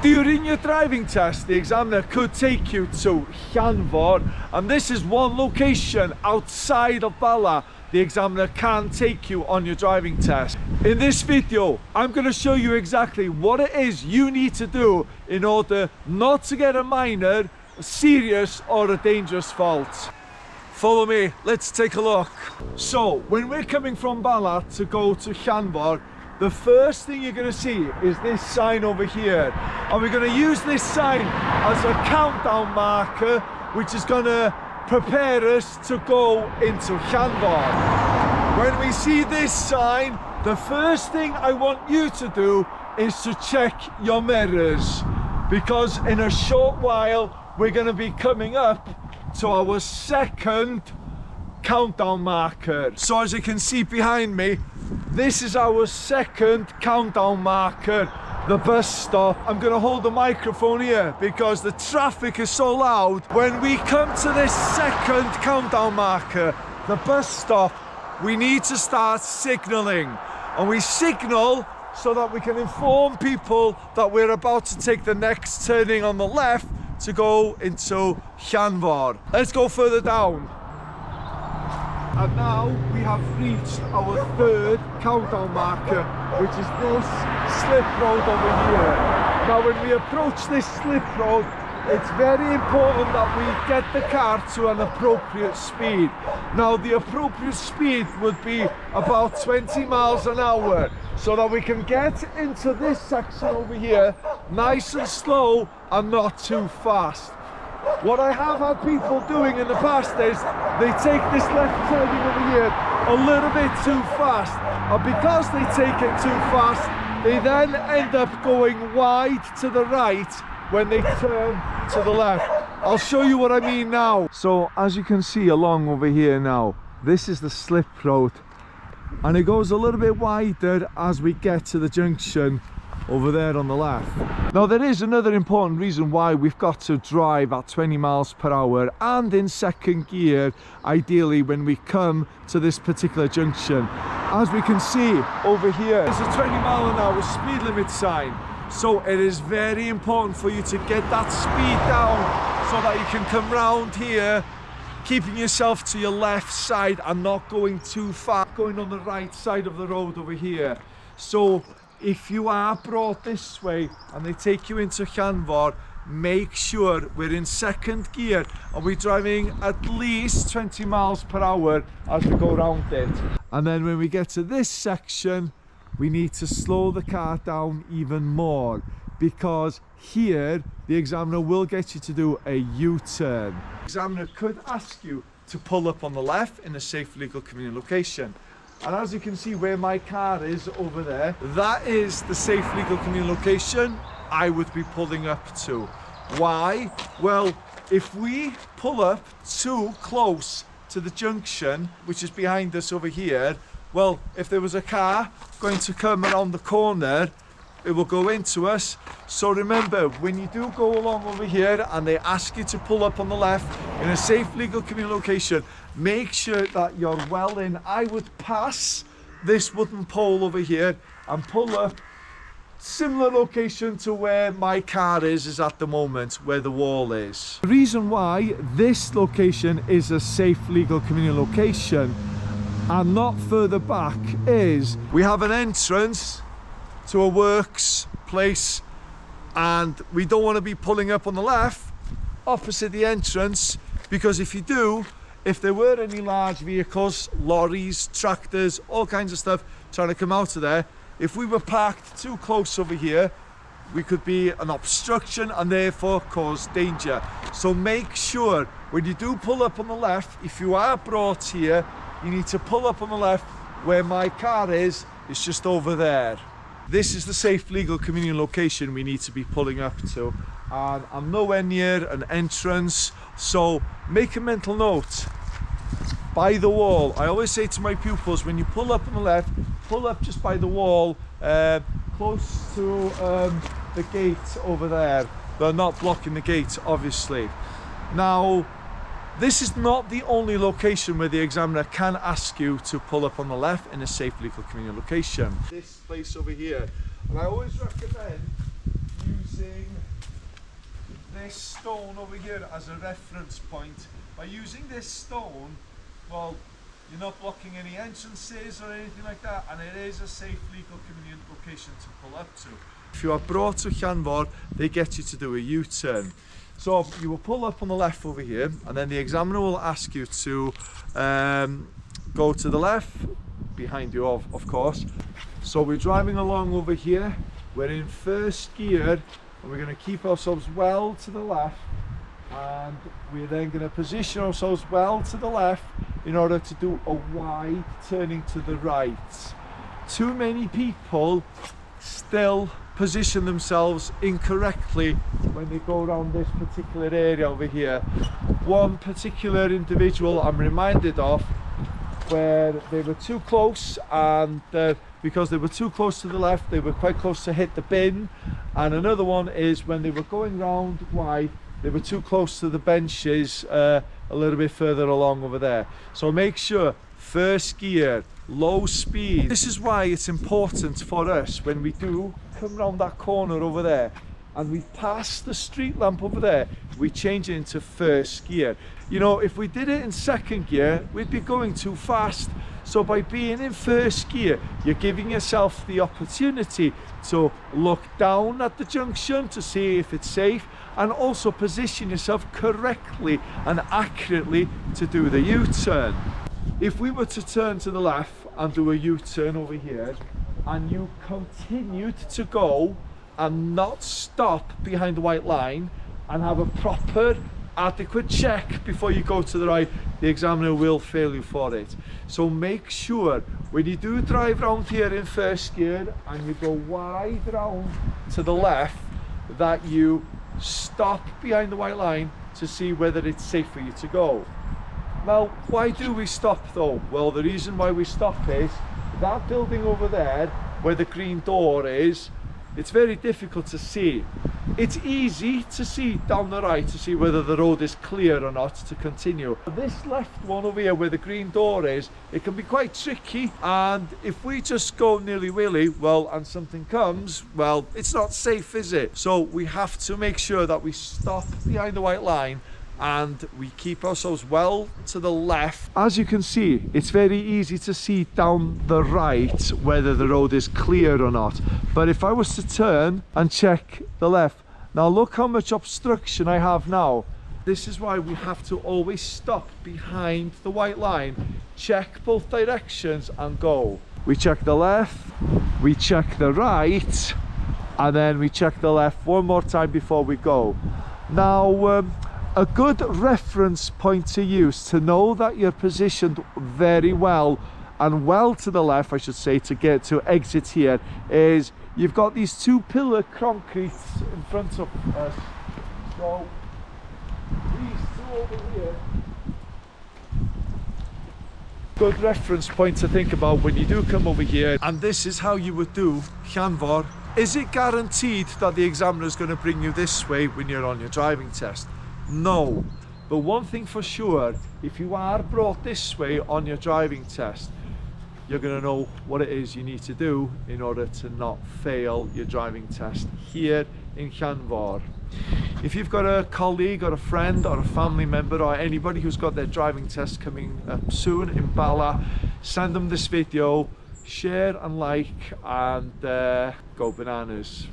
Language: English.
During your driving test, the examiner could take you to Llanfor, and this is one location outside of Bala the examiner can take you on your driving test. In this video, I'm going to show you exactly what it is you need to do in order not to get a minor, a serious or a dangerous fault. Follow me, let's take a look. So, when we're coming from Bala to go to Llanfor, the first thing you're going to see is this sign over here. And we're going to use this sign as a countdown marker, which is going to prepare us to go into Llanfor. When we see this sign, the first thing I want you to do is to check your mirrors, because in a short while we're going to be coming up to our second countdown marker. So as you can see behind me, this is our second countdown marker, the bus stop. I'm going to hold the microphone here because the traffic is so loud. When we come to this second countdown marker, the bus stop, we need to start signalling. And we signal so that we can inform people that we're about to take the next turning on the left to go into Llanfor. Let's go further down. And now we have reached our third countdown marker, which is this slip road over here. Now when we approach this slip road, it's very important that we get the car to an appropriate speed. Now the appropriate speed would be about 20 miles an hour, so that we can get into this section over here nice and slow and not too fast. What I have had people doing in the past is they take this left turning over here a little bit too fast, and because they take it too fast, they then end up going wide to the right when they turn to the left. I'll show you what I mean now. So as you can see along over here now, this is the slip road, and it goes a little bit wider as we get to the junction over there on the left. Now there is another important reason why we've got to drive at 20 miles per hour and in second gear, ideally, when we come to this particular junction. As we can see over here, there's a 20 mile an hour speed limit sign. So it is very important for you to get that speed down so that you can come round here, keeping yourself to your left side and not going too far, going on the right side of the road over here. So if you are brought this way and they take you into Llanfor, make sure we're in second gear and we're driving at least 20 miles per hour as we go around it. And then when we get to this section, we need to slow the car down even more, because here the examiner will get you to do a U-turn. The examiner could ask you to pull up on the left in a safe, legal, convenient location. And as you can see where my car is over there, that is the safe, legal, convenient location I would be pulling up to. Why? Well, if we pull up too close to the junction, which is behind us over here, well, if there was a car going to come around the corner, it will go into us. So remember, when you do go along over here and they ask you to pull up on the left in a safe, legal, convenient location, make sure that you're well in. I would pass this wooden pole over here and pull up similar location to where my car is at the moment, where the wall is. The reason why this location is a safe, legal, convenient location and not further back is we have an entrance to a works place, and we don't want to be pulling up on the left opposite the entrance, because if you do, if there were any large vehicles, lorries, tractors, all kinds of stuff trying to come out of there, if we were parked too close over here, we could be an obstruction and therefore cause danger. So make sure when you do pull up on the left, if you are brought here, you need to pull up on the left where my car is. It's just over there. This is the safe, legal, convenient location we need to be pulling up to, and I'm nowhere near an entrance, so make a mental note. By the wall, I always say to my pupils, when you pull up on the left, pull up just by the wall, close to the gate over there. They're not blocking the gate, obviously. Now, this is not the only location where the examiner can ask you to pull up on the left in a safe, legal, convenient location. This place over here, and I always recommend using this stone over here as a reference point. By using this stone, well, you're not blocking any entrances or anything like that, and it is a safe, legal, convenient location to pull up to. If you are brought to Llanfor, they get you to do a U-turn. So you will pull up on the left over here, and then the examiner will ask you to go to the left, behind you of course. So we're driving along over here, we're in first gear, and we're going to keep ourselves well to the left, and we're then going to position ourselves well to the left in order to do a wide turning to the right. Too many people still position themselves incorrectly when they go around this particular area over here. One particular individual I'm reminded of, where they were too close, and because they were too close to the left, they were quite close to hit the bin. And another one is when they were going round wide, they were too close to the benches a little bit further along over there. So make sure, first gear, low speed. This is why it's important for us, when we do come round that corner over there and we pass the street lamp over there, we change it into first gear. You know, if we did it in second gear, we'd be going too fast. So by being in first gear, you're giving yourself the opportunity to look down at the junction to see if it's safe, and also position yourself correctly and accurately to do the U-turn. If we were to turn to the left and do a U-turn over here, and you continued to go and not stop behind the white line and have a proper adequate check before you go to the right, the examiner will fail you for it. So make sure when you do drive round here in first gear and you go wide round to the left, that you stop behind the white line to see whether it's safe for you to go. Now, why do we stop though? Well, the reason why we stop is that building over there where the green door is, it's very difficult to see. It's easy to see down the right to see whether the road is clear or not to continue. This left one over here where the green door is, it can be quite tricky, and if we just go nilly-willy, well, and something comes, well, it's not safe, is it? So we have to make sure that we stop behind the white line and we keep ourselves well to the left. As you can see, it's very easy to see down the right whether the road is clear or not. But if I was to turn and check the left, now look how much obstruction I have now. This is why we have to always stop behind the white line, check both directions and go. We check the left, we check the right, and then we check the left one more time before we go. Now, a good reference point to use to know that you're positioned very well, and well to the left, I should say, to get to exit here, is you've got these two pillar concretes in front of us. So these two over here, good reference point to think about when you do come over here. And this is how you would do Llanfor. Is it guaranteed that the examiner is going to bring you this way when you're on your driving test? No, but one thing for sure, if you are brought this way on your driving test, you're going to know what it is you need to do in order to not fail your driving test here in Llanfor. If you've got a colleague or a friend or a family member or anybody who's got their driving test coming up soon in Bala, send them this video, share and like, and go bananas.